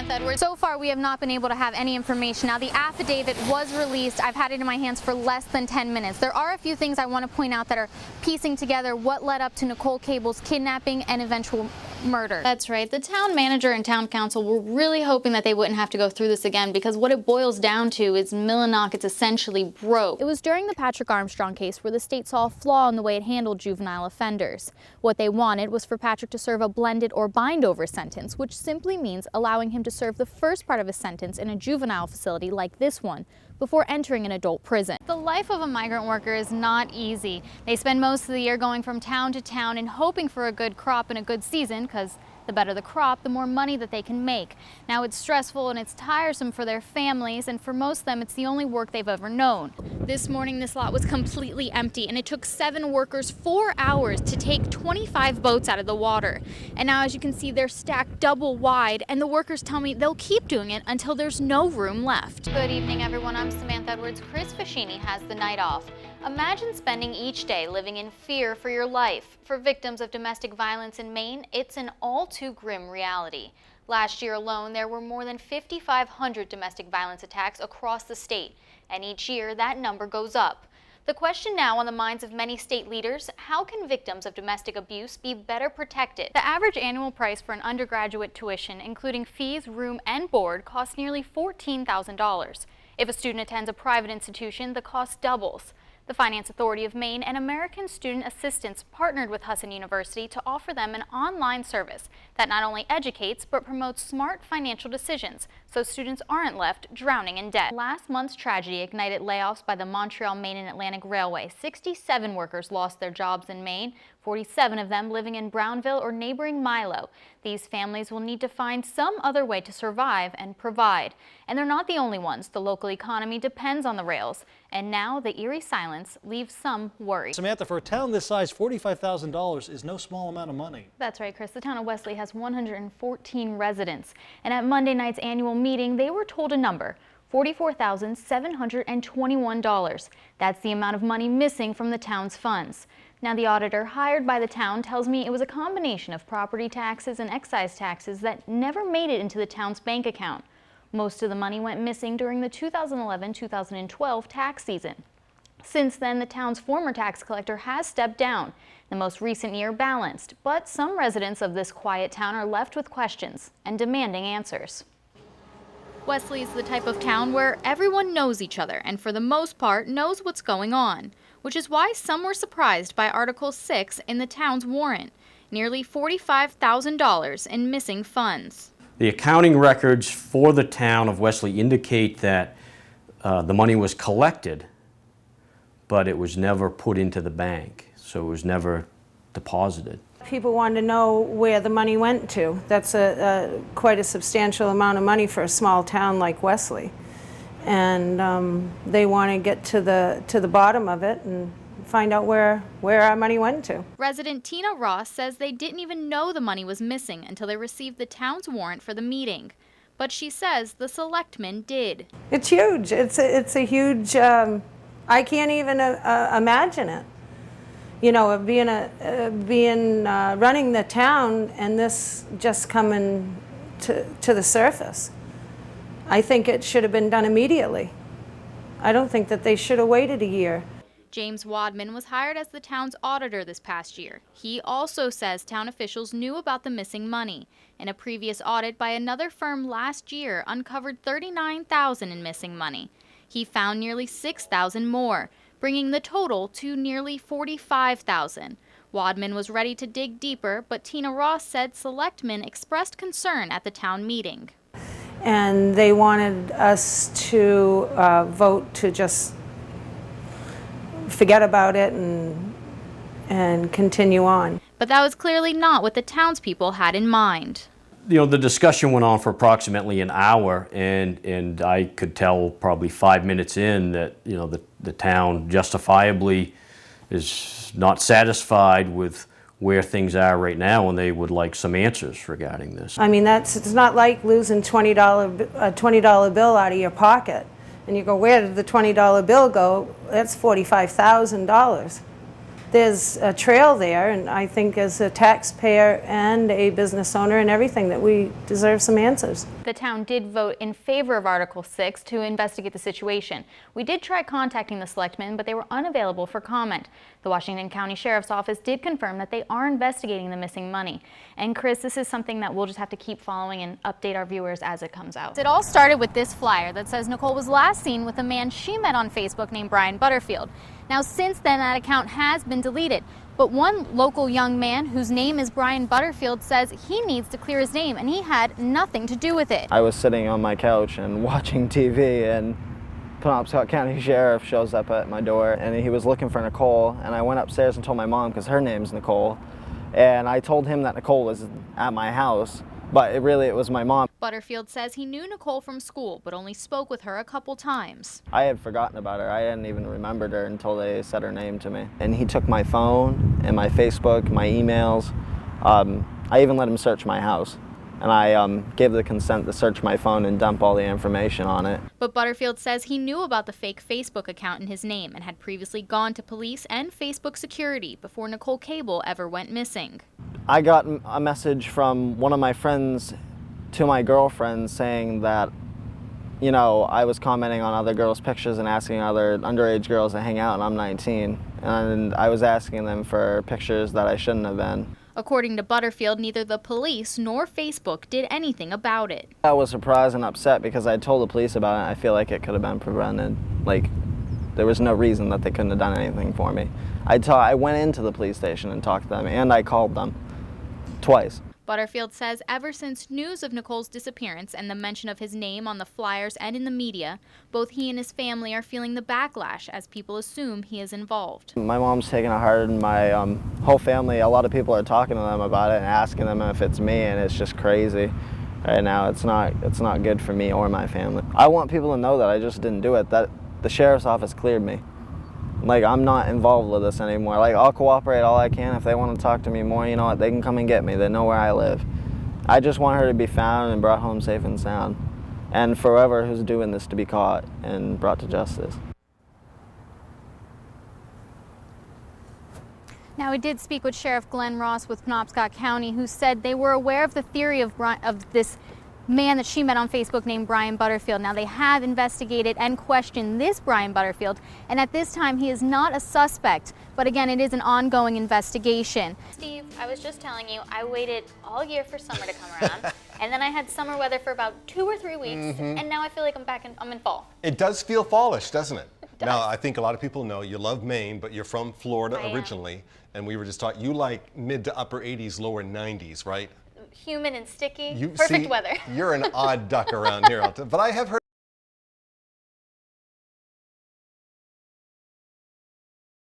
Samantha Edwards. So far, we have not been able to have any information. Now, the affidavit was released. I've had it in my hands for less than 10 minutes. There are a few things I want to point out that are piecing together what led up to Nicole Cable's kidnapping and eventual murder. That's right. The town manager and town council were really hoping that they wouldn't have to go through this again, because what it boils down to is Millinock is essentially broke. It was during the Patrick Armstrong case where the state saw a flaw in the way it handled juvenile offenders. What they wanted was for Patrick to serve a blended or bind-over sentence, which simply means allowing him to serve the first part of his sentence in a juvenile facility like this one, before entering an adult prison. The life of a migrant worker is not easy. They spend most of the year going from town to town and hoping for a good crop and a good season, because the better the crop, the more money that they can make. Now, it's stressful and it's tiresome for their families, and for most of them, it's the only work they've ever known. This morning, this lot was completely empty, and it took 7 workers 4 hours to take 25 boats out of the water. And now, as you can see, they're stacked double wide, and the workers tell me they'll keep doing it until there's no room left. Good evening, everyone. I'm Samantha Edwards. Chris Fascini has the night off. Imagine spending each day living in fear for your life. For victims of domestic violence in Maine, it's an all-too-grim reality. Last year alone, there were more than 5,500 domestic violence attacks across the state, and each year that number goes up. The question now on the minds of many state leaders: how can victims of domestic abuse be better protected? The average annual price for an undergraduate tuition, including fees, room, and board, costs nearly $14,000. If a student attends a private institution, the cost doubles. The Finance Authority of Maine and American Student Assistance partnered with Husson University to offer them an online service that not only educates but promotes smart financial decisions so students aren't left drowning in debt. Last month's tragedy ignited layoffs by the Montreal, Maine and Atlantic Railway. 67 workers lost their jobs in Maine, 47 of them living in Brownville or neighboring Milo. These families will need to find some other way to survive and provide. And they're not the only ones. The local economy depends on the rails. And now the eerie silence leaves some worried. Samantha, for a town this size, $45,000 is no small amount of money. That's right, Chris. The town of Wesley has 114 residents. And at Monday night's annual meeting, they were told a number: $44,721. That's the amount of money missing from the town's funds. Now, the auditor hired by the town tells me it was a combination of property taxes and excise taxes that never made it into the town's bank account. Most of the money went missing during the 2011-2012 tax season. Since then, the town's former tax collector has stepped down. The most recent year balanced, but some residents of this quiet town are left with questions and demanding answers. Wesley is the type of town where everyone knows each other and for the most part knows what's going on, which is why some were surprised by Article 6 in the town's warrant: nearly $45,000 in missing funds. The accounting records for the town of Wesley indicate that the money was collected, but it was never put into the bank, so it was never deposited. People want to know where the money went to. That's quite a substantial amount of money for a small town like Wesley. And they want to get to the bottom of it and find out where our money went to. Resident Tina Ross says they didn't even know the money was missing until they received the town's warrant for the meeting. But she says the selectmen did. It's huge. It's a huge, I can't even imagine it. You know, of running the town and this just coming to the surface. I think it should have been done immediately. I don't think that they should have waited a year. James Wadman was hired as the town's auditor this past year. He also says town officials knew about the missing money. And a previous audit by another firm last year uncovered $39,000 in missing money. He found nearly $6,000 more, bringing the total to nearly $45,000. Wadman was ready to dig deeper, but Tina Ross said selectmen expressed concern at the town meeting. And they wanted us to vote to just forget about it and continue on. But that was clearly not what the townspeople had in mind. You know, the discussion went on for approximately an hour, and I could tell probably 5 minutes in that, you know, the town justifiably is not satisfied with where things are right now, and they would like some answers regarding this. I mean, it's not like losing a $20 bill out of your pocket. And you go, where did the $20 bill go? That's $45,000. There's a trail there, and I think as a taxpayer and a business owner and everything that we deserve some answers. The town did vote in favor of Article 6 to investigate the situation. We did try contacting the selectmen, but they were unavailable for comment. The Washington County Sheriff's Office did confirm that they are investigating the missing money. And Chris, this is something that we'll just have to keep following and update our viewers as it comes out. It all started with this flyer that says Nicole was last seen with a man she met on Facebook named Brian Butterfield. Now, since then, that account has been deleted. But one local young man whose name is Brian Butterfield says he needs to clear his name, and he had nothing to do with it. I was sitting on my couch and watching TV, and Penobscot County Sheriff shows up at my door, and he was looking for Nicole, and I went upstairs and told my mom, because her name's Nicole, and I told him that Nicole was at my house, but it was my mom. Butterfield says he knew Nicole from school, but only spoke with her a couple times. I had forgotten about her. I hadn't even remembered her until they said her name to me. And he took my phone and my Facebook, my emails. I even let him search my house. And I gave the consent to search my phone and dump all the information on it. But Butterfield says he knew about the fake Facebook account in his name and had previously gone to police and Facebook security before Nicole Cable ever went missing. I got a message from one of my friends to my girlfriend saying that, you know, I was commenting on other girls' pictures and asking other underage girls to hang out, and I'm 19. And I was asking them for pictures that I shouldn't have been. According to Butterfield, neither the police nor Facebook did anything about it. I was surprised and upset because I told the police about it. I feel like it could have been prevented. Like, there was no reason that they couldn't have done anything for me. I went into the police station and talked to them, and I called them twice. Butterfield says ever since news of Nicole's disappearance and the mention of his name on the flyers and in the media, both he and his family are feeling the backlash as people assume he is involved. My mom's taking it hard, and my whole family, a lot of people are talking to them about it and asking them if it's me, and it's just crazy. Right now, it's not good for me or my family. I want people to know that I just didn't do it, that the sheriff's office cleared me. Like, I'm not involved with this anymore. Like, I'll cooperate all I can. If they want to talk to me more, you know what, they can come and get me. They know where I live. I just want her to be found and brought home safe and sound. And for whoever who's doing this to be caught and brought to justice. Now, we did speak with Sheriff Glenn Ross with Penobscot County, who said they were aware of the theory of this man that she met on Facebook named Brian Butterfield. Now, they have investigated and questioned this Brian Butterfield, and at this time he is not a suspect, but again, it is an ongoing investigation. Steve, I was just telling you, I waited all year for summer to come around, and then I had summer weather for about 2 or 3 weeks, and now I feel like I'm in fall. It does feel fallish, doesn't it? Now, I think a lot of people know you love Maine, but you're from Florida originally, and we were just taught you like mid to upper 80s, lower 90s, right? Humid and sticky, perfect weather. You're an odd duck around here, but I have heard